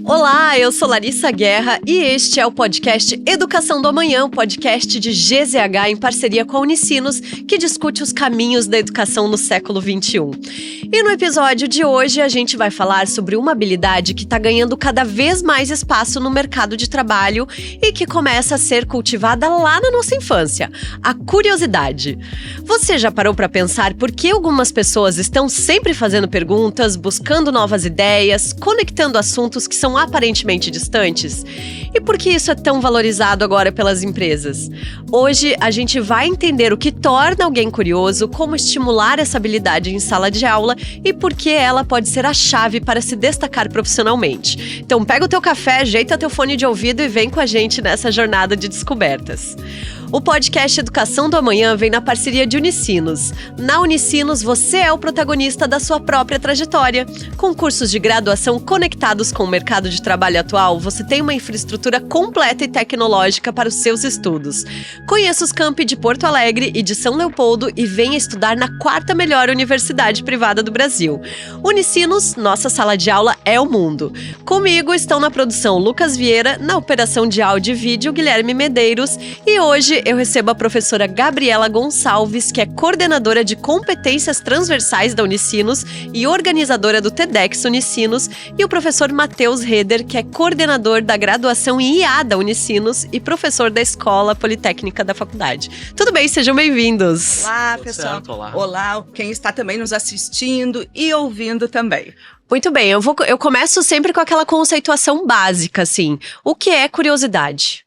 Olá, eu sou Larissa Guerra e este é o podcast Educação do Amanhã, um podcast de GZH em parceria com a Unicinos, que discute os caminhos da educação no século XXI. E no episódio de hoje a gente vai falar sobre uma habilidade que está ganhando cada vez mais espaço no mercado de trabalho e que começa a ser cultivada lá na nossa infância, a curiosidade. Você já parou para pensar por que algumas pessoas estão sempre fazendo perguntas, buscando novas ideias, conectando assuntos que são aparentemente distantes? E por que isso é tão valorizado agora pelas empresas? Hoje a gente vai entender o que torna alguém curioso, como estimular essa habilidade em sala de aula e por que ela pode ser a chave para se destacar profissionalmente. Então pega o teu café, ajeita teu fone de ouvido e vem com a gente nessa jornada de descobertas. O podcast Educação do Amanhã vem na parceria de Unicinos. Na Unicinos, você é o protagonista da sua própria trajetória. Com cursos de graduação conectados com o mercado de trabalho atual, você tem uma infraestrutura completa e tecnológica para os seus estudos. Conheça os campi de Porto Alegre e de São Leopoldo e venha estudar na 4ª melhor universidade privada do Brasil. Unicinos, nossa sala de aula é o mundo. Comigo estão na produção Lucas Vieira, na operação de áudio e vídeo Guilherme Medeiros e hoje eu recebo a professora Gabriela Gonçalves, que é coordenadora de competências transversais da Unicinos e organizadora do TEDx Unicinos, e o professor Matheus Reder, que é coordenador da graduação em IA da Unicinos e professor da Escola Politécnica da faculdade. Tudo bem? Sejam bem-vindos. Olá, pessoal. Certo, olá. Olá, quem está também nos assistindo e ouvindo também. Muito bem, eu começo sempre com aquela conceituação básica, assim. O que é curiosidade?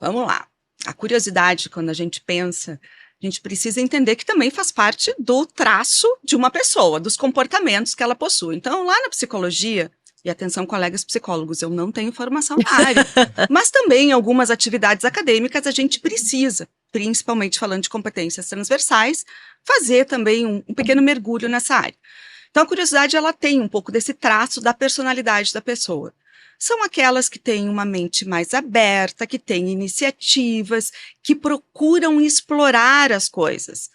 Vamos lá. A curiosidade, quando a gente pensa, a gente precisa entender que também faz parte do traço de uma pessoa, dos comportamentos que ela possui. Então, lá na psicologia, e atenção, colegas psicólogos, eu não tenho formação na área, mas também em algumas atividades acadêmicas a gente precisa, principalmente falando de competências transversais, fazer também um pequeno mergulho nessa área. Então, a curiosidade, ela tem um pouco desse traço da personalidade da pessoa. São aquelas que têm uma mente mais aberta, que têm iniciativas, que procuram explorar as coisas.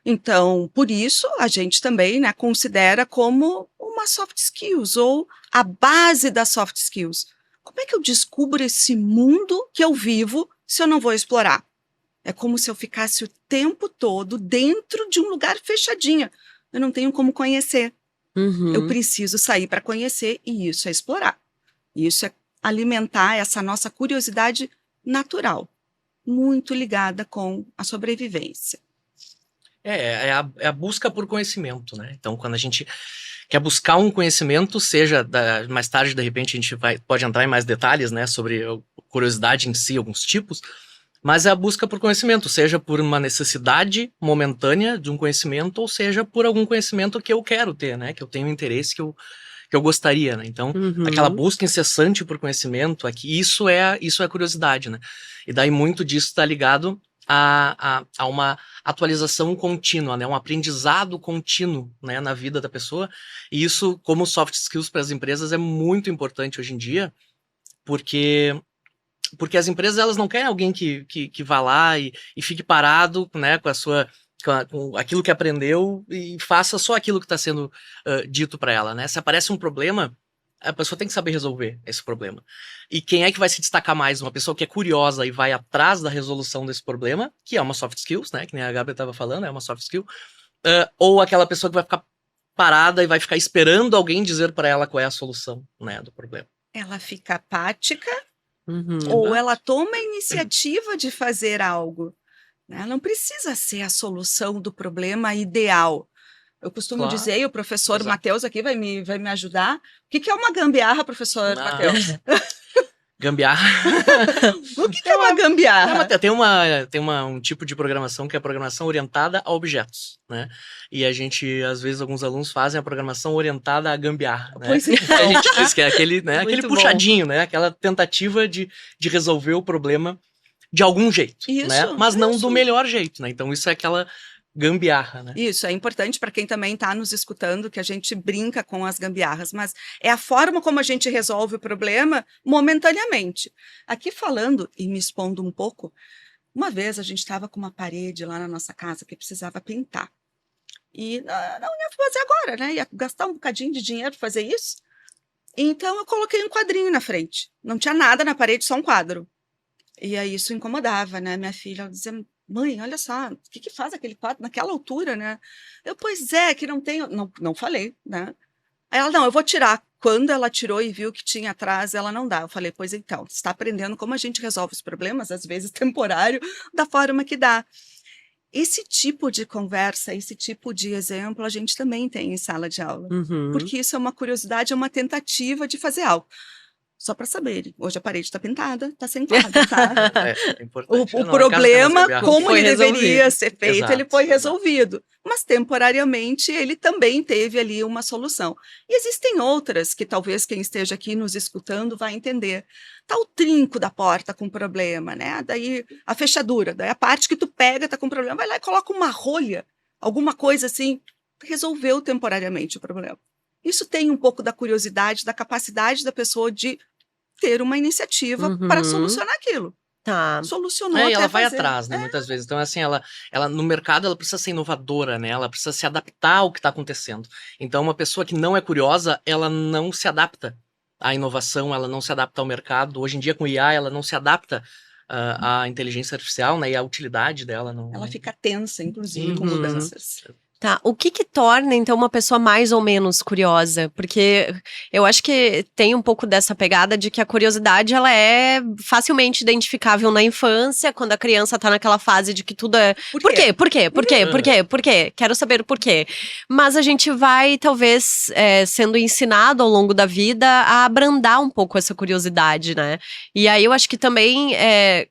Então, por isso, a gente também, né, considera como uma soft skills, ou a base das soft skills. Como é que eu descubro esse mundo que eu vivo se eu não vou explorar? É como se eu ficasse o tempo todo dentro de um lugar fechadinho. Eu não tenho como conhecer. Eu preciso sair para conhecer, e isso é explorar. Isso é alimentar essa nossa curiosidade natural, muito ligada com a sobrevivência. É a busca por conhecimento, né? Então, quando a gente quer buscar um conhecimento, mais tarde, de repente, a gente pode entrar em mais detalhes, né, sobre a curiosidade em si, alguns tipos, mas é a busca por conhecimento, seja por uma necessidade momentânea de um conhecimento, ou seja por algum conhecimento que eu quero ter, né, que eu tenho interesse, que eu gostaria, né? Então, aquela busca incessante por conhecimento, aqui, isso é a curiosidade, né? E daí muito disso está ligado a uma atualização contínua, né? Um aprendizado contínuo, né, na vida da pessoa. E isso, como soft skills para as empresas, é muito importante hoje em dia, porque as empresas, elas não querem alguém que vá lá e fique parado, né, com aquilo que aprendeu e faça só aquilo que está sendo dito para ela, né? Se aparece um problema, a pessoa tem que saber resolver esse problema. E quem é que vai se destacar mais? Uma pessoa que é curiosa e vai atrás da resolução desse problema, que é uma soft skills, né? Que nem a Gabi estava falando, é uma soft skill. Ou aquela pessoa que vai ficar parada e vai ficar esperando alguém dizer para ela qual é a solução, né, do problema. Ela fica apática, ou ela toma a iniciativa de fazer algo. Não precisa ser a solução do problema ideal. Eu costumo dizer, e o professor Matheus aqui vai me ajudar. O que é uma gambiarra, professor Matheus? Gambiarra. O que é uma gambiarra? Tem um tipo de programação que é a programação orientada a objetos, né? E a gente, às vezes, alguns alunos fazem a programação orientada a gambiarra, né? Pois é. A gente diz que é aquele Muito puxadinho, né? Aquela tentativa de resolver o problema de algum jeito, Isso, né? Mas não isso. do melhor jeito, né? Então isso é aquela gambiarra, né? Isso, é importante para quem também está nos escutando, que a gente brinca com as gambiarras, mas é a forma como a gente resolve o problema momentaneamente. Aqui falando e me expondo um pouco, uma vez a gente estava com uma parede lá na nossa casa que precisava pintar. E não ia fazer agora, né? Ia gastar um bocadinho de dinheiro para fazer isso. Então eu coloquei um quadrinho na frente. Não tinha nada na parede, só um quadro. E aí isso incomodava, né? Minha filha ela dizia, mãe, olha só, o que que faz aquele quadro naquela altura, né? Eu, pois é, que não tenho... Não falei, né? Aí ela, não, eu vou tirar. Quando ela tirou e viu que tinha atrás, ela não dá. Eu falei, pois então, você está aprendendo como a gente resolve os problemas, às vezes temporário, da forma que dá. Esse tipo de conversa, esse tipo de exemplo, a gente também tem em sala de aula. Uhum. Porque isso é uma curiosidade, é uma tentativa de fazer algo. Só para saberem, hoje a parede está pintada, está sem quadro, tá? É importante. O Não, é casa que é problema, nossa como Foi ele deveria resolvido. ser feito, Exato, ele foi exato. resolvido. Mas temporariamente ele também teve ali uma solução. E existem outras que talvez quem esteja aqui nos escutando vai entender. Tá o trinco da porta com problema, né? Daí a fechadura, daí a parte que tu pega tá com problema, vai lá e coloca uma rolha, alguma coisa assim, resolveu temporariamente o problema. Isso tem um pouco da curiosidade, da capacidade da pessoa de ter uma iniciativa para Uhum. solucionar aquilo. Tá. Solucionou E até ela vai fazer. atrás, né, muitas vezes. Então, assim, ela no mercado, ela precisa ser inovadora, né? Ela precisa se adaptar ao que está acontecendo. Então, uma pessoa que não é curiosa, ela não se adapta à inovação, ela não se adapta ao mercado. Hoje em dia, com o IA, ela não se adapta à inteligência artificial, né? E à utilidade dela. Não... Ela fica tensa, inclusive, com Uhum. mudanças. Tá, o que torna, então, uma pessoa mais ou menos curiosa? Porque eu acho que tem um pouco dessa pegada de que a curiosidade, ela é facilmente identificável na infância, quando a criança tá naquela fase de que tudo é... Por quê? Por quê? Por quê? Por quê? Por quê? Quero saber o porquê. Mas a gente vai, talvez, sendo ensinado ao longo da vida a abrandar um pouco essa curiosidade, né? E aí eu acho que também,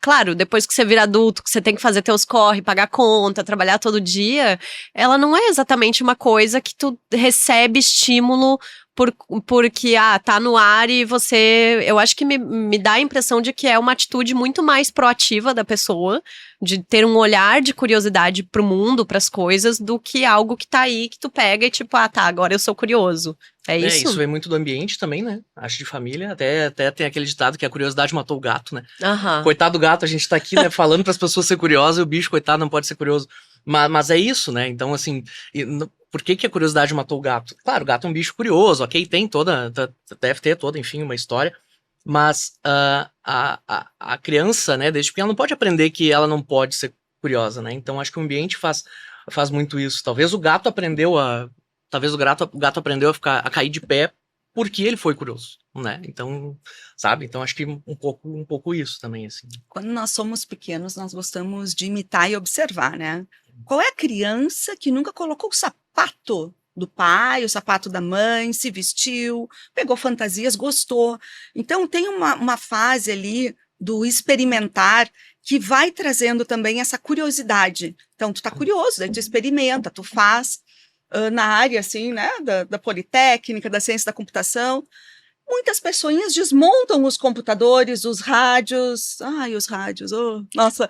claro, depois que você vira adulto, que você tem que fazer teus corre, pagar conta, trabalhar todo dia, ela não é exatamente uma coisa que tu recebe estímulo porque, tá no ar e você... Eu acho que me dá a impressão de que é uma atitude muito mais proativa da pessoa, de ter um olhar de curiosidade pro mundo, pras coisas, do que algo que tá aí, que tu pega e tipo, tá, agora eu sou curioso. É isso? Isso vem muito do ambiente também, né? Acho de família. Até tem aquele ditado que a curiosidade matou o gato, né? Aham. Coitado do gato, a gente tá aqui, né, falando para as pessoas ser curiosas e o bicho, coitado, não pode ser curioso. Mas é isso, né? Então, assim, por que a curiosidade matou o gato? Claro, o gato é um bicho curioso, ok, tem deve ter toda, enfim, uma história. Mas a criança, né, desde pequena, não pode aprender que ela não pode ser curiosa, né? Então, acho que o ambiente faz muito isso. Talvez o gato aprendeu a cair de pé porque ele foi curioso, né? Então, sabe? Então, acho que um pouco isso também, assim. Quando nós somos pequenos, nós gostamos de imitar e observar, né? Qual é a criança que nunca colocou o sapato do pai, o sapato da mãe, se vestiu, pegou fantasias, gostou? Então, tem uma fase ali do experimentar que vai trazendo também essa curiosidade. Então, tu tá curioso, daí tu experimenta, tu faz na área, assim, né, da Politécnica, da ciência da computação. Muitas pessoinhas desmontam os computadores, os rádios. Ai, os rádios, nossa,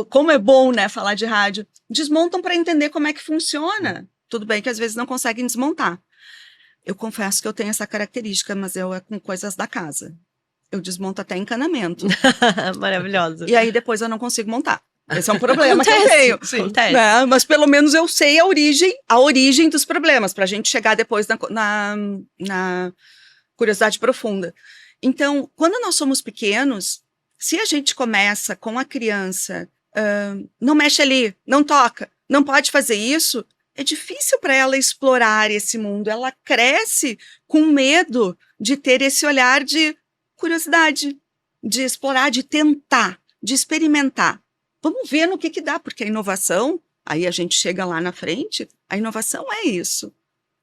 como é bom, né, falar de rádio. Desmontam para entender como é que funciona. Tudo bem que às vezes não conseguem desmontar. Eu confesso que eu tenho essa característica, mas é com coisas da casa. Eu desmonto até encanamento. Maravilhosa. E aí depois eu não consigo montar. Esse é um problema que eu Acontece, tenho. sim. Acontece. Né? Mas pelo menos eu sei a origem dos problemas, para a gente chegar depois na curiosidade profunda. Então, quando nós somos pequenos, se a gente começa com a criança, não mexe ali, não toca, não pode fazer isso, é difícil para ela explorar esse mundo. Ela cresce com medo de ter esse olhar de curiosidade, de explorar, de tentar, de experimentar. Vamos ver no que dá, porque a inovação, aí a gente chega lá na frente, a inovação é isso.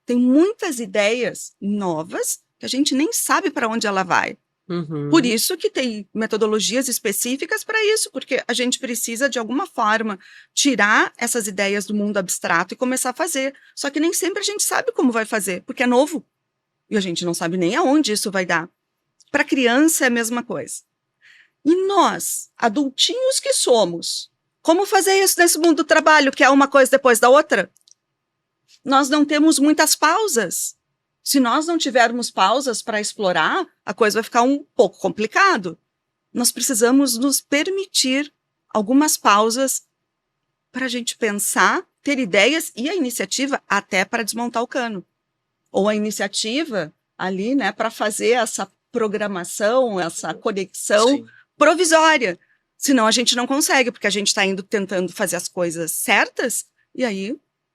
Tem muitas ideias novas que a gente nem sabe para onde ela vai. Uhum. Por isso que tem metodologias específicas para isso, porque a gente precisa, de alguma forma, tirar essas ideias do mundo abstrato e começar a fazer. Só que nem sempre a gente sabe como vai fazer, porque é novo. E a gente não sabe nem aonde isso vai dar. Para criança é a mesma coisa. E nós, adultinhos que somos, como fazer isso nesse mundo do trabalho, que é uma coisa depois da outra? Nós não temos muitas pausas. Se nós não tivermos pausas para explorar, a coisa vai ficar um pouco complicado. Nós precisamos nos permitir algumas pausas para a gente pensar, ter ideias e a iniciativa até para desmontar o cano. Ou a iniciativa ali, né, para fazer essa programação, essa conexão Sim. provisória. Senão a gente não consegue, porque a gente está indo tentando fazer as coisas certas e aí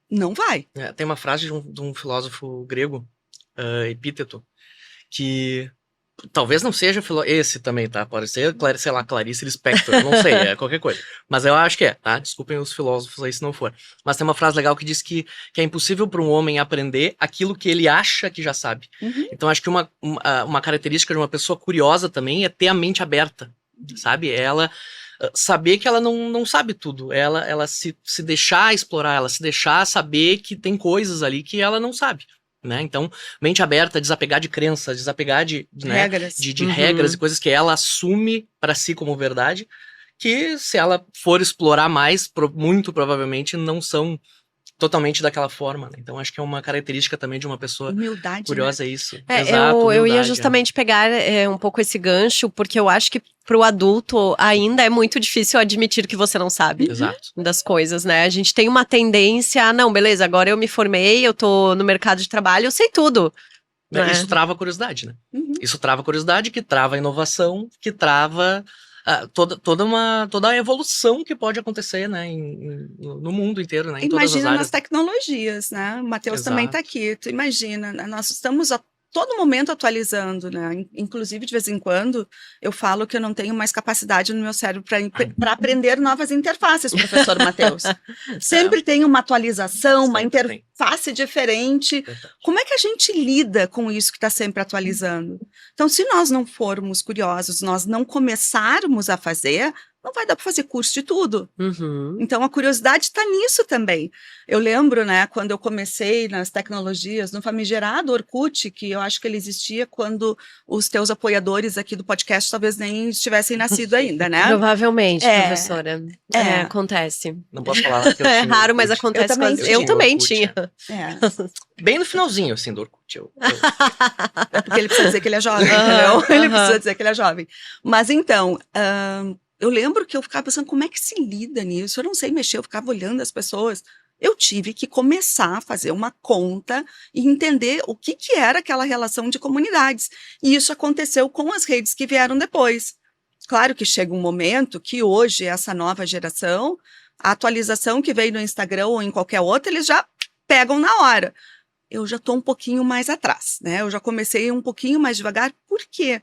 não vai. Tem uma frase de um filósofo grego, Epíteto, que talvez não seja esse também, tá? Pode ser, sei lá, Clarice Lispector, eu não sei, é qualquer coisa. Mas eu acho que é, tá? Desculpem os filósofos aí se não for. Mas tem uma frase legal que diz que é impossível para um homem aprender aquilo que ele acha que já sabe. Uhum. Então acho que uma característica de uma pessoa curiosa também é ter a mente aberta, sabe? Ela saber que ela não sabe tudo, ela se deixar explorar, ela se deixar saber que tem coisas ali que ela não sabe. Né? Então, mente aberta, desapegar de crenças, desapegar de regras, de regras e coisas que ela assume para si como verdade, que se ela for explorar mais, muito provavelmente não são totalmente daquela forma. Né? Então, acho que é uma característica também de uma pessoa humildade, curiosa, né? é isso. Exato, eu ia justamente pegar um pouco esse gancho, porque eu acho que pro adulto ainda é muito difícil admitir que você não sabe das coisas, né? A gente tem uma tendência a, não, beleza, agora eu me formei, eu tô no mercado de trabalho, eu sei tudo. Isso trava a curiosidade, né? Uhum. Isso trava a curiosidade, que trava a inovação, que trava toda a evolução que pode acontecer, né, no mundo inteiro, né, em todas as Imagina áreas. nas tecnologias, né? O Matheus também está aqui. Tu imagina, né? Nós estamos a todo momento atualizando, né? Inclusive, de vez em quando, eu falo que eu não tenho mais capacidade no meu cérebro para aprender novas interfaces, professor Matheus. Sempre tem uma atualização, uma interface diferente. Como é que a gente lida com isso que está sempre atualizando? Então, se nós não formos curiosos, nós não começarmos a fazer, não vai dar para fazer curso de tudo. Uhum. Então, a curiosidade está nisso também. Eu lembro, né, quando eu comecei nas tecnologias, no famigerado Orkut, que eu acho que ele existia quando os teus apoiadores aqui do podcast talvez nem estivessem nascido ainda, né? Provavelmente, professora. Acontece. Não posso falar que eu tinha raro, mas acontece. Eu também tinha. Bem no finalzinho, assim, do Orkut. É porque ele precisa dizer que ele é jovem, entendeu? Ele precisa dizer que ele é jovem. Mas então... eu lembro que eu ficava pensando, como é que se lida nisso? Eu não sei mexer, eu ficava olhando as pessoas. Eu tive que começar a fazer uma conta e entender o que era aquela relação de comunidades. E isso aconteceu com as redes que vieram depois. Claro que chega um momento que hoje, essa nova geração, a atualização que veio no Instagram ou em qualquer outra, eles já pegam na hora. Eu já estou um pouquinho mais atrás, né? Eu já comecei um pouquinho mais devagar. Por quê?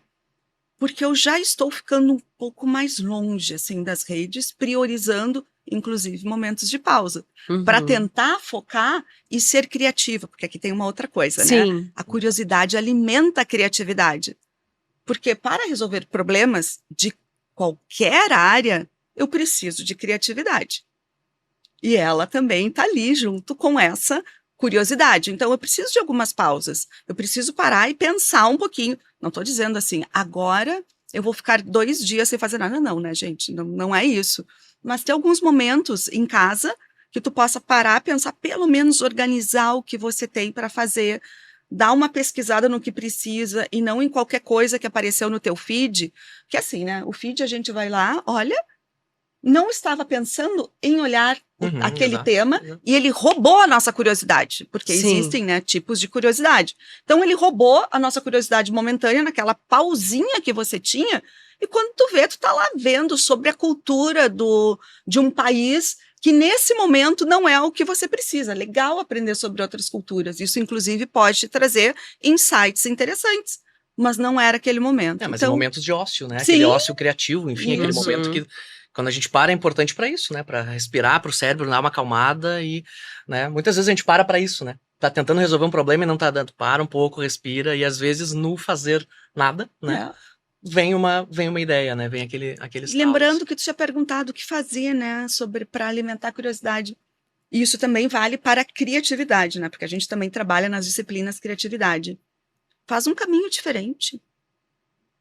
Porque eu já estou ficando um pouco mais longe, assim, das redes, priorizando, inclusive, momentos de pausa, para tentar focar e ser criativa, porque aqui tem uma outra coisa, né? A curiosidade alimenta a criatividade. Porque para resolver problemas de qualquer área, eu preciso de criatividade. E ela também está ali junto com essa curiosidade. Então, eu preciso de algumas pausas. Eu preciso parar e pensar um pouquinho. Não estou dizendo assim, agora eu vou ficar 2 dias sem fazer nada. Não, né, gente? Não é isso. Mas tem alguns momentos em casa que tu possa parar, pensar, pelo menos organizar o que você tem para fazer, dar uma pesquisada no que precisa e não em qualquer coisa que apareceu no teu feed. Que assim, né? O feed a gente vai lá, olha, não estava pensando em olhar aquele tema e ele roubou a nossa curiosidade, porque existem, né, tipos de curiosidade. Então, ele roubou a nossa curiosidade momentânea naquela pausinha que você tinha e quando tu vê, tu tá lá vendo sobre a cultura de um país que nesse momento não é o que você precisa. Legal aprender sobre outras culturas. Isso, inclusive, pode te trazer insights interessantes. Mas não era aquele momento. Mas então, em momentos de ócio, né? Aquele ócio criativo, enfim, aquele momento que quando a gente para é importante para isso, né? Para respirar, para o cérebro dar uma acalmada e, né? Muitas vezes a gente para isso, né? Tá tentando resolver um problema e não tá dando. Para um pouco, respira e às vezes no fazer nada, né? Vem uma ideia, né? Vem aquele lembrando que tu tinha perguntado o que fazer, né? Para alimentar a curiosidade. E isso também vale para a criatividade, né? Porque a gente também trabalha nas disciplinas criatividade. Faz um caminho diferente.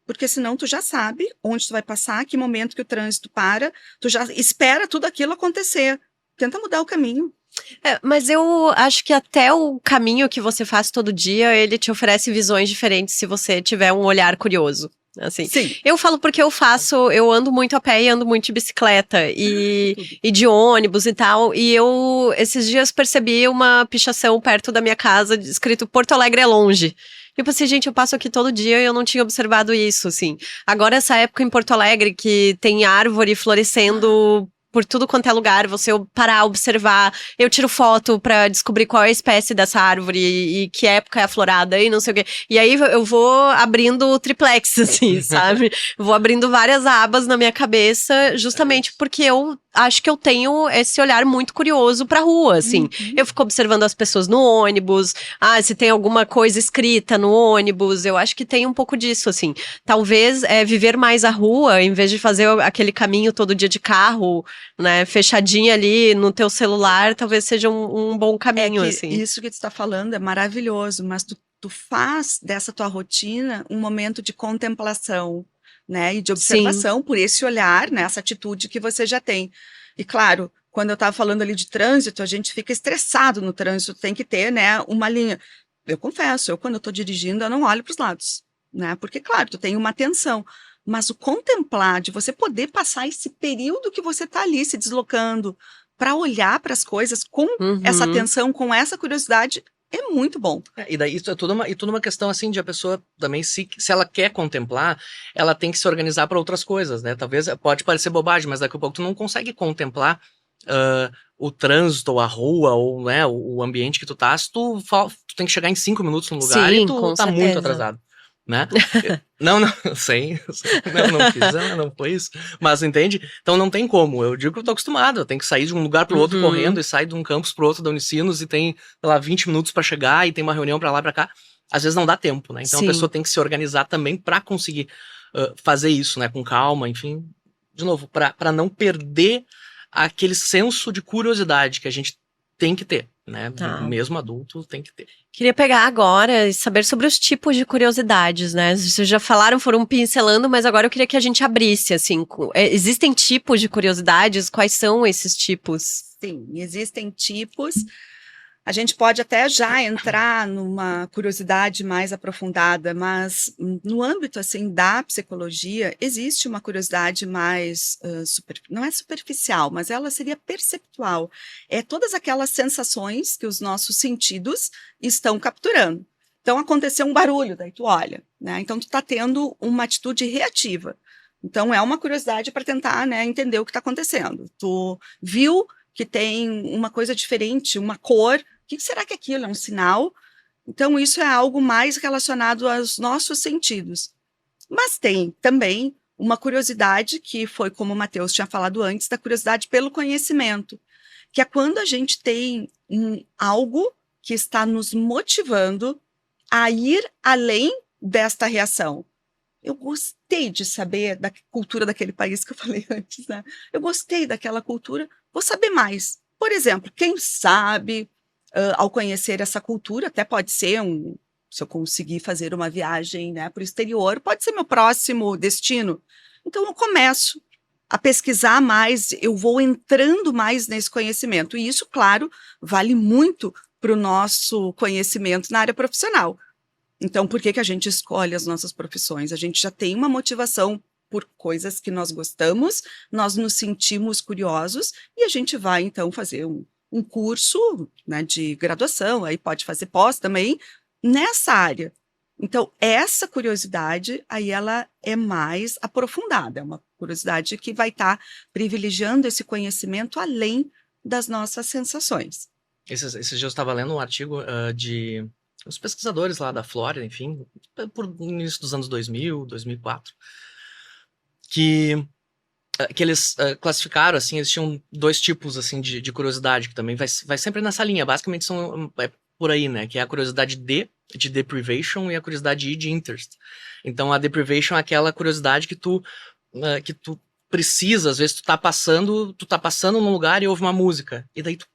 Porque senão tu já sabe onde tu vai passar, que momento que o trânsito para, tu já espera tudo aquilo acontecer. Tenta mudar o caminho. Mas eu acho que até o caminho que você faz todo dia, ele te oferece visões diferentes se você tiver um olhar curioso. Assim. Sim. Eu falo porque eu ando muito a pé e ando muito de bicicleta e de ônibus e tal, e eu esses dias percebi uma pichação perto da minha casa escrito Porto Alegre é longe. E eu pensei, gente, eu passo aqui todo dia e eu não tinha observado isso, assim. Agora, essa época em Porto Alegre, que tem árvore florescendo por tudo quanto é lugar, você parar, observar, eu tiro foto pra descobrir qual é a espécie dessa árvore e que época é a florada e não sei o quê. E aí eu vou abrindo o triplex, assim, sabe? Vou abrindo várias abas na minha cabeça, justamente porque eu acho que eu tenho esse olhar muito curioso pra rua, assim. Eu fico observando as pessoas no ônibus, se tem alguma coisa escrita no ônibus, eu acho que tem um pouco disso, assim. Talvez viver mais a rua, em vez de fazer aquele caminho todo dia de carro, né, fechadinha ali no teu celular, talvez seja um bom caminho, assim. Isso que tu está falando é maravilhoso, mas tu faz dessa tua rotina um momento de contemplação, né, e de observação por esse olhar, né, essa atitude que você já tem. E claro, quando eu estava falando ali de trânsito, a gente fica estressado no trânsito, tem que ter, né, uma linha. Eu confesso, quando eu estou dirigindo, eu não olho para os lados, né, porque claro, tu tem uma atenção. Mas o contemplar, de você poder passar esse período que você está ali se deslocando para olhar para as coisas com essa atenção, com essa curiosidade, é muito bom. E daí isso é tudo uma questão assim de a pessoa também, se ela quer contemplar, ela tem que se organizar para outras coisas, né? Talvez pode parecer bobagem, mas daqui a pouco tu não consegue contemplar o trânsito, ou a rua, ou né, o ambiente que tu tá, se tu tem que chegar em 5 minutos no lugar e tu tá muito atrasado. Né? Não, sei. Não quis, não foi isso. Mas entende? Então não tem como. Eu digo que eu tô acostumado. Eu tenho que sair de um lugar pro outro correndo e sair de um campus pro outro da Unicinos e tem, sei lá, 20 minutos pra chegar e tem uma reunião pra lá e pra cá. Às vezes não dá tempo, né? Então a pessoa tem que se organizar também pra conseguir fazer isso, né? Com calma, enfim. De novo, pra não perder aquele senso de curiosidade que a gente tem que ter, né? Mesmo adulto tem que ter. Queria pegar agora e saber sobre os tipos de curiosidades, né? Vocês já falaram, foram pincelando, mas agora eu queria que a gente abrisse, assim. Existem tipos de curiosidades? Quais são esses tipos? Sim, existem tipos. A gente pode até já entrar numa curiosidade mais aprofundada, mas no âmbito assim da psicologia existe uma curiosidade mais não é superficial, mas ela seria perceptual. É todas aquelas sensações que os nossos sentidos estão capturando. Então aconteceu um barulho, daí tu olha, né? Então tu está tendo uma atitude reativa. Então é uma curiosidade para tentar, né, entender o que está acontecendo. Tu viu que tem uma coisa diferente, uma cor. O que será que aquilo é um sinal? Então, isso é algo mais relacionado aos nossos sentidos. Mas tem também uma curiosidade, que foi como o Matheus tinha falado antes, da curiosidade pelo conhecimento, que é quando a gente tem algo que está nos motivando a ir além desta reação. Eu gostei de saber da cultura daquele país que eu falei antes, né? Eu gostei daquela cultura, vou saber mais. Por exemplo, quem sabe... ao conhecer essa cultura, até pode ser se eu conseguir fazer uma viagem, né, para o exterior, pode ser meu próximo destino. Então eu começo a pesquisar mais, eu vou entrando mais nesse conhecimento. E isso, claro, vale muito para o nosso conhecimento na área profissional. Então, por que a gente escolhe as nossas profissões? A gente já tem uma motivação por coisas que nós gostamos, nós nos sentimos curiosos e a gente vai, então, fazer um curso, né, de graduação, aí pode fazer pós também, nessa área. Então, essa curiosidade, aí ela é mais aprofundada, é uma curiosidade que vai estar privilegiando esse conhecimento além das nossas sensações. Esses dias eu estava lendo um artigo de os pesquisadores lá da Flórida, enfim, por início dos anos 2000, 2004, que eles classificaram, assim, eles tinham 2 tipos, assim, de curiosidade, que também vai sempre nessa linha, basicamente são por aí, né, que é a curiosidade de deprivation e a curiosidade de interest. Então, a deprivation é aquela curiosidade que tu precisa, às vezes tu tá passando num lugar e ouve uma música, e daí tu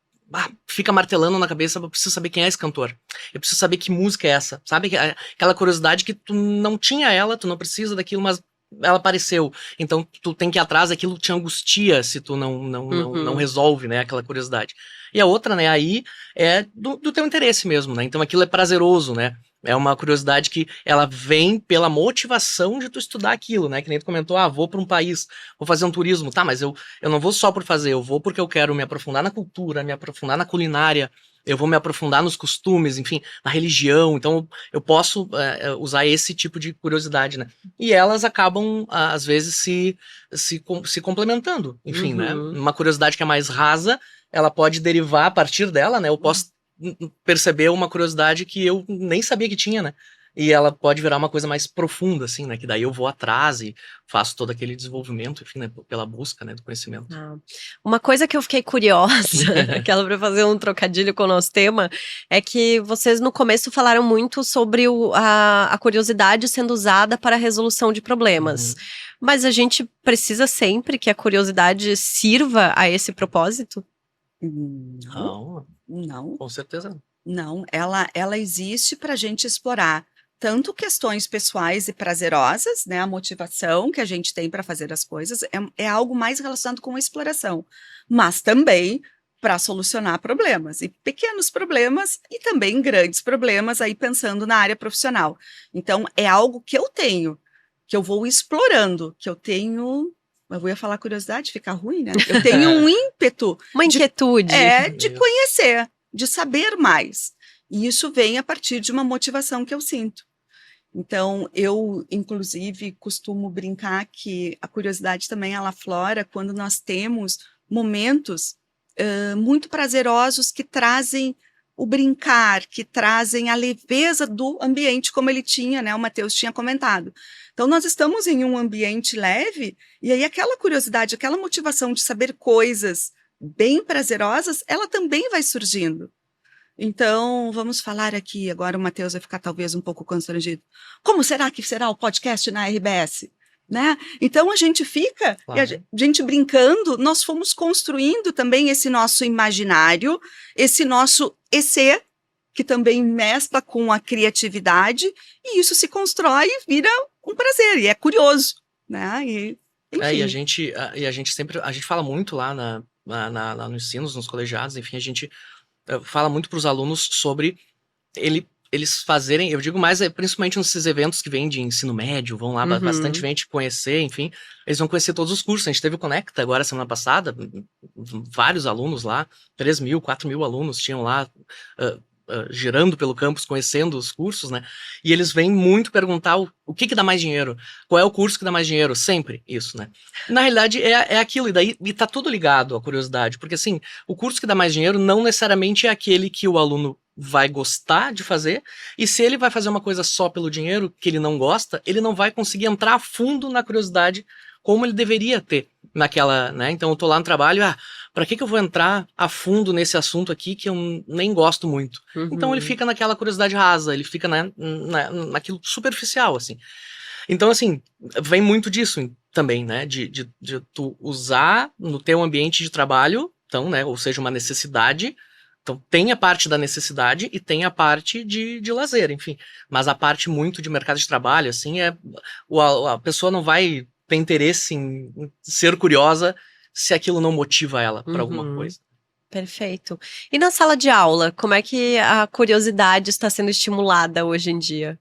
fica martelando na cabeça, eu preciso saber quem é esse cantor, eu preciso saber que música é essa, sabe, aquela curiosidade que tu não tinha ela, tu não precisa daquilo, mas ela apareceu, então tu tem que ir atrás, aquilo te angustia se tu não resolve, né, aquela curiosidade. E a outra, né, aí é do teu interesse mesmo, né, então aquilo é prazeroso, né, É uma curiosidade que ela vem pela motivação de tu estudar aquilo, né? Que nem tu comentou, vou para um país, vou fazer um turismo. Tá, mas eu não vou só por fazer, eu vou porque eu quero me aprofundar na cultura, me aprofundar na culinária, eu vou me aprofundar nos costumes, enfim, na religião. Então, eu posso usar esse tipo de curiosidade, né? E elas acabam, às vezes, se complementando. Enfim, né? Uma curiosidade que é mais rasa, ela pode derivar a partir dela, né? Eu posso perceber uma curiosidade que eu nem sabia que tinha, né? E ela pode virar uma coisa mais profunda, assim, né? Que daí eu vou atrás e faço todo aquele desenvolvimento, enfim, né? Pela busca, né? Do conhecimento. Uma coisa que eu fiquei curiosa, aquela para fazer um trocadilho com o nosso tema, é que vocês no começo falaram muito sobre a curiosidade sendo usada para a resolução de problemas. Mas a gente precisa sempre que a curiosidade sirva a esse propósito? Não. Com certeza. Não, ela existe para a gente explorar tanto questões pessoais e prazerosas, né? A motivação que a gente tem para fazer as coisas é algo mais relacionado com a exploração, mas também para solucionar problemas, e pequenos problemas e também grandes problemas, aí pensando na área profissional. Então, é algo que eu tenho, que eu vou explorando, que eu tenho... Eu ia falar curiosidade, fica ruim, né? Eu tenho um ímpeto. Uma inquietude. De conhecer, de saber mais. E isso vem a partir de uma motivação que eu sinto. Então, eu, inclusive, costumo brincar que a curiosidade também ela aflora quando nós temos momentos muito prazerosos que trazem o brincar, que trazem a leveza do ambiente, como ele tinha, né? O Matheus tinha comentado. Então, nós estamos em um ambiente leve, e aí aquela curiosidade, aquela motivação de saber coisas bem prazerosas, ela também vai surgindo. Então, vamos falar aqui, agora o Matheus vai ficar talvez um pouco constrangido. Como será que será o podcast na RBS? Né? Então, a gente fica, Claro. e a gente brincando, nós fomos construindo também esse nosso imaginário, esse nosso EC, que também mescla com a criatividade, e isso se constrói e vira um prazer, e é curioso, né? Enfim. E a gente sempre, a gente fala muito lá no ensinos, nos colegiados, enfim, a gente fala muito para os alunos sobre eles fazerem, eu digo mais, principalmente nesses eventos que vêm de ensino médio, vão lá bastante gente conhecer, enfim, eles vão conhecer todos os cursos. A gente teve o Conecta agora, semana passada, vários alunos lá, 3.000, 4.000 alunos tinham lá, girando pelo campus, conhecendo os cursos, né? E eles vêm muito perguntar o que dá mais dinheiro, qual é o curso que dá mais dinheiro, sempre isso, né? Na realidade é aquilo, e tá tudo ligado à curiosidade, porque assim, o curso que dá mais dinheiro não necessariamente é aquele que o aluno vai gostar de fazer, e se ele vai fazer uma coisa só pelo dinheiro que ele não gosta, ele não vai conseguir entrar a fundo na curiosidade como ele deveria ter naquela, né? Então eu tô lá no trabalho, pra que eu vou entrar a fundo nesse assunto aqui que eu nem gosto muito? Então ele fica naquela curiosidade rasa, ele fica naquilo superficial, assim. Então, assim, vem muito disso também, né? De tu usar no teu ambiente de trabalho, então, né? Ou seja, uma necessidade. Então, tem a parte da necessidade e tem a parte de lazer, enfim. Mas a parte muito de mercado de trabalho, assim, a pessoa não vai ter interesse em ser curiosa se aquilo não motiva ela para alguma coisa. Perfeito. E na sala de aula, como é que a curiosidade está sendo estimulada hoje em dia?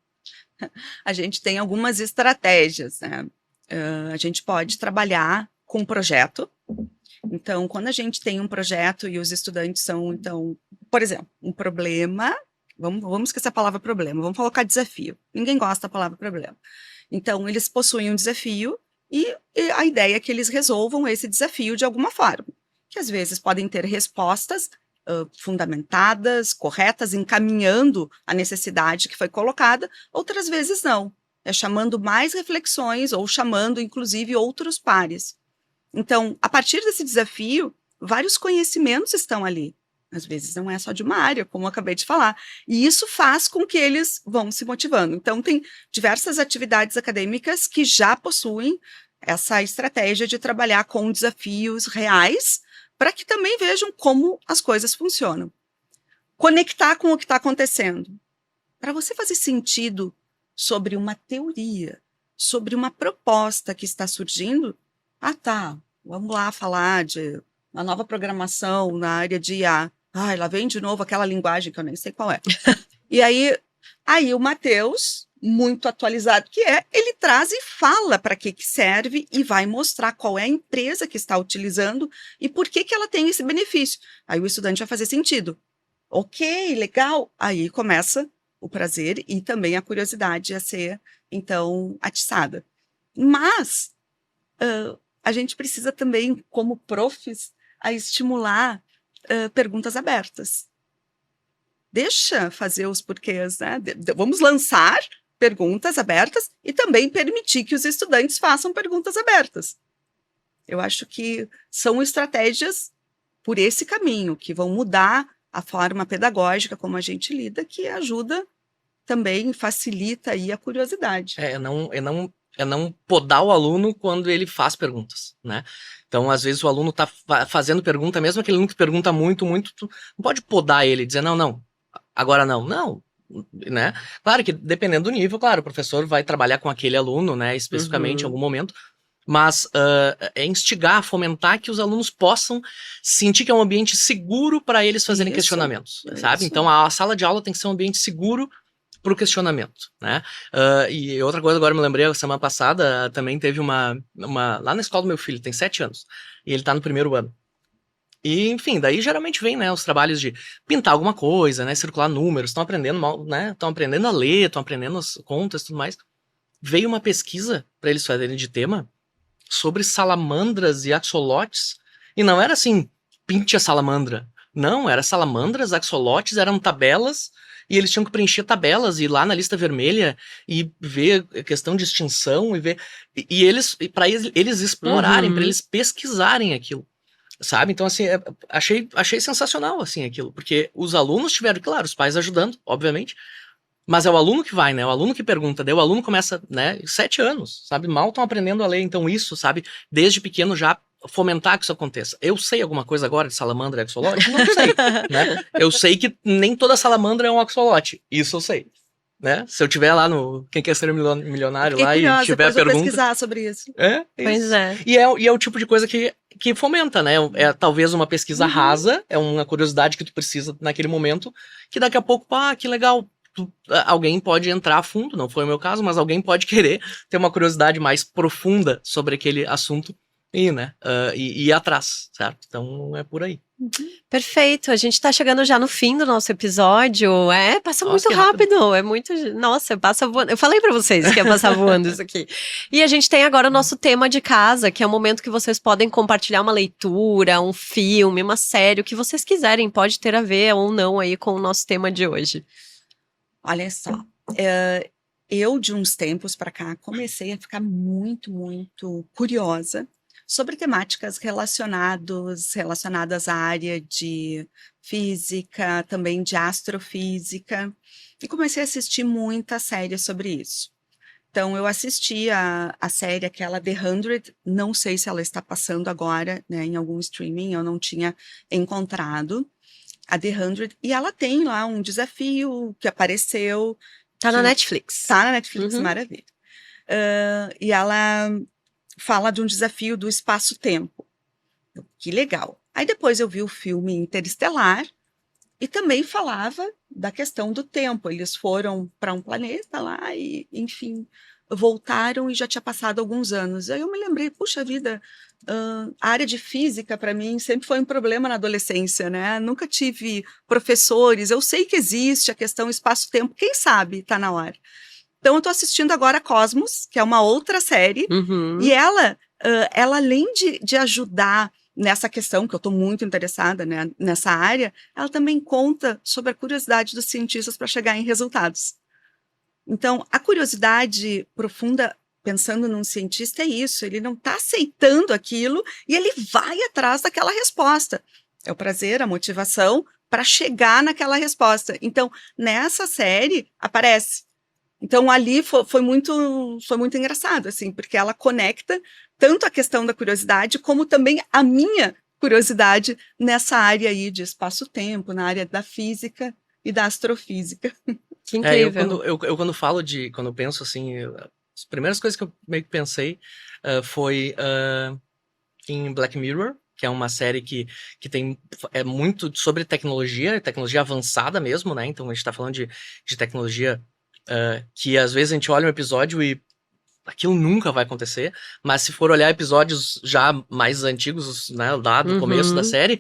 A gente tem algumas estratégias, né? A gente pode trabalhar com um projeto. Então, quando a gente tem um projeto e os estudantes são, então, por exemplo, um problema, vamos esquecer a palavra problema, vamos colocar desafio. Ninguém gosta da palavra problema. Então, eles possuem um desafio e a ideia é que eles resolvam esse desafio de alguma forma, que às vezes podem ter respostas fundamentadas, corretas, encaminhando a necessidade que foi colocada, outras vezes não. É chamando mais reflexões ou chamando, inclusive, outros pares. Então, a partir desse desafio, vários conhecimentos estão ali. Às vezes não é só de uma área, como eu acabei de falar. E isso faz com que eles vão se motivando. Então, tem diversas atividades acadêmicas que já possuem essa estratégia de trabalhar com desafios reais, para que também vejam como as coisas funcionam. Conectar com o que está acontecendo. Para você fazer sentido sobre uma teoria, sobre uma proposta que está surgindo, vamos lá falar de uma nova programação na área de IA. Lá vem de novo aquela linguagem que eu nem sei qual é. E aí, Aí o Matheus, muito atualizado que é, ele traz e fala para que serve e vai mostrar qual é a empresa que está utilizando e por que ela tem esse benefício. Aí o estudante vai fazer sentido. Ok, legal. Aí começa o prazer e também a curiosidade a ser, então, atiçada. Mas a gente precisa também, como profs, a estimular perguntas abertas. Deixa fazer os porquês, né? Vamos lançar perguntas abertas e também permitir que os estudantes façam perguntas abertas. Eu acho que são estratégias por esse caminho, que vão mudar a forma pedagógica como a gente lida, que ajuda também, facilita aí a curiosidade. É não podar o aluno quando ele faz perguntas, né? Então, às vezes, o aluno tá fazendo pergunta, mesmo aquele aluno que pergunta muito, tu não pode podar ele, dizer, não, agora não, né? Claro que, dependendo do nível, claro, o professor vai trabalhar com aquele aluno, né, especificamente em algum momento, mas é instigar, fomentar que os alunos possam sentir que é um ambiente seguro para eles fazerem questionamentos, sabe? Então, a sala de aula tem que ser um ambiente seguro para o questionamento, né? E outra coisa, agora me lembrei, semana passada também teve uma lá na escola do meu filho, tem 7 anos, e ele tá no primeiro ano. E, enfim, daí geralmente vem, né, os trabalhos de pintar alguma coisa, né, circular números, estão aprendendo mal, né, estão aprendendo a ler, estão aprendendo as contas e tudo mais. Veio uma pesquisa para eles fazerem de tema sobre salamandras e axolotes, e não era assim, pinte a salamandra. Não, era salamandras, axolotes, eram tabelas, e eles tinham que preencher tabelas, e ir lá na lista vermelha, e ver a questão de extinção, e ver... E eles, para eles explorarem, para eles pesquisarem aquilo. Sabe? Então, assim, achei sensacional, assim, aquilo. Porque os alunos tiveram, claro, os pais ajudando, obviamente, mas é o aluno que vai, né? O aluno que pergunta, daí o aluno começa, né? 7 anos, sabe? Mal estão aprendendo a ler, então isso, sabe? Desde pequeno já fomentar que isso aconteça. Eu sei alguma coisa agora de salamandra e axolote? Não sei, né? Eu sei que nem toda salamandra é um axolote. Isso eu sei. Né? Se eu tiver lá no Quem Quer Ser Milionário lá curiosa, e tiver a pergunta... pesquisar sobre isso. Pois é. E é o tipo de coisa que fomenta, né? É talvez uma pesquisa rasa, é uma curiosidade que tu precisa naquele momento, que daqui a pouco, que legal, alguém pode entrar a fundo, não foi o meu caso, mas alguém pode querer ter uma curiosidade mais profunda sobre aquele assunto e, né, e ir atrás, certo? Então é por aí. Perfeito, a gente tá chegando já no fim do nosso episódio. Passa muito rápido. É muito. Nossa, passa voando. Eu falei pra vocês que ia passar voando isso aqui. E a gente tem agora o nosso tema de casa, que é o momento que vocês podem compartilhar uma leitura, um filme, uma série, o que vocês quiserem, pode ter a ver ou não aí com o nosso tema de hoje. Olha só, eu de uns tempos para cá comecei a ficar muito, muito curiosa sobre temáticas relacionadas à área de física, também de astrofísica, e comecei a assistir muita série sobre isso. Então, eu assisti a série, aquela The 100, não sei se ela está passando agora, né, em algum streaming, eu não tinha encontrado, a The 100, e ela tem lá um desafio que apareceu. Tá na Netflix. Tá na Netflix, maravilha. E ela fala de um desafio do espaço-tempo. Que legal. Aí depois eu vi o filme Interestelar e também falava da questão do tempo. Eles foram para um planeta lá e, enfim, voltaram e já tinha passado alguns anos. Aí eu me lembrei, puxa vida, a área de física para mim sempre foi um problema na adolescência, né? Nunca tive professores. Eu sei que existe a questão espaço-tempo. Quem sabe está na hora. Então, eu estou assistindo agora Cosmos, que é uma outra série, e ela além de ajudar nessa questão, que eu estou muito interessada, né, nessa área, ela também conta sobre a curiosidade dos cientistas para chegar em resultados. Então, a curiosidade profunda, pensando num cientista, é isso, ele não está aceitando aquilo e ele vai atrás daquela resposta. É o prazer, a motivação para chegar naquela resposta. Então, nessa série, aparece. Então, ali foi muito engraçado, assim, porque ela conecta tanto a questão da curiosidade, como também a minha curiosidade nessa área aí de espaço-tempo, na área da física e da astrofísica. Que incrível. Eu quando eu penso assim, as primeiras coisas que eu meio que pensei foi em Black Mirror, que é uma série que é muito sobre tecnologia avançada mesmo, né? Então a gente tá falando de tecnologia que às vezes a gente olha um episódio e aquilo nunca vai acontecer, mas se for olhar episódios já mais antigos, né, lá do começo da série,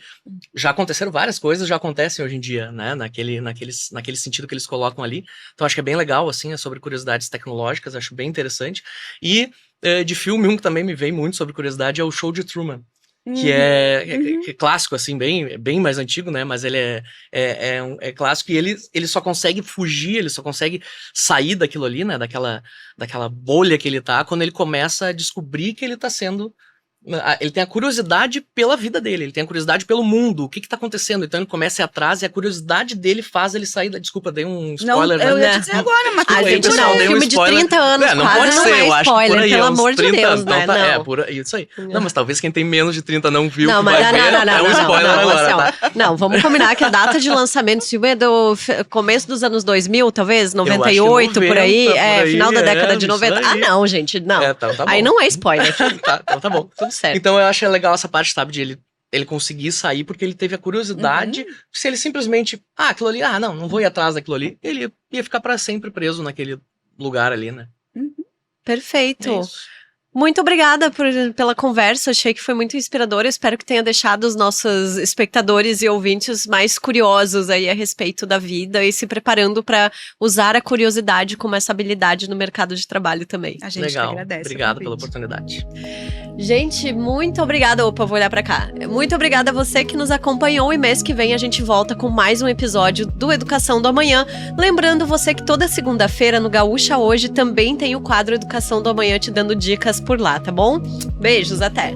já aconteceram várias coisas, já acontecem hoje em dia, né, naquele sentido que eles colocam ali. Então acho que é bem legal, assim, é sobre curiosidades tecnológicas, acho bem interessante. E de filme, um que também me vem muito sobre curiosidade é o Show de Truman, que é clássico, assim, bem mais antigo, né, mas ele é clássico, e ele só consegue fugir, ele só consegue sair daquilo ali, né, daquela bolha que ele tá, quando ele começa a descobrir que ele tá sendo... Ele tem a curiosidade pela vida dele, ele tem a curiosidade pelo mundo, o que tá acontecendo, então ele começa a ir atrás e a curiosidade dele faz ele sair da... Desculpa, dei um spoiler, não, eu né? ia dizer agora, mas A gente pessoal, não, dei um filme de spoiler. 30 anos Não quase pode não ser, é eu acho que por spoiler, aí, pelo uns amor de 30, Deus, então né? tá, Não. por aí, isso aí. Não, mas talvez quem tem menos de 30 não viu, Não, que mas vai ver, é um spoiler agora, assim, ó, tá? não, vamos combinar que a data de lançamento desse filme é do começo dos anos 2000, talvez, 98, por aí, 90, final da década de isso 90. aí. Ah, não, gente, não. Então tá bom. Aí não é spoiler. Tá, então tá bom. Tudo certo. Então eu acho legal essa parte, sabe, de ele conseguir sair porque ele teve a curiosidade. Se ele simplesmente, aquilo ali, não vou ir atrás daquilo ali, ele ia ficar pra sempre preso naquele lugar ali, né? Perfeito. É isso. Muito obrigada pela conversa, achei que foi muito inspiradora, espero que tenha deixado os nossos espectadores e ouvintes mais curiosos aí a respeito da vida e se preparando para usar a curiosidade como essa habilidade no mercado de trabalho também. A gente Legal, agradece. obrigado pela oportunidade. Gente, muito obrigada. Opa, vou olhar pra cá. Muito obrigada a você que nos acompanhou e mês que vem a gente volta com mais um episódio do Educação do Amanhã. Lembrando você que toda segunda-feira no Gaúcha Hoje também tem o quadro Educação do Amanhã te dando dicas por lá, tá bom? Beijos, até!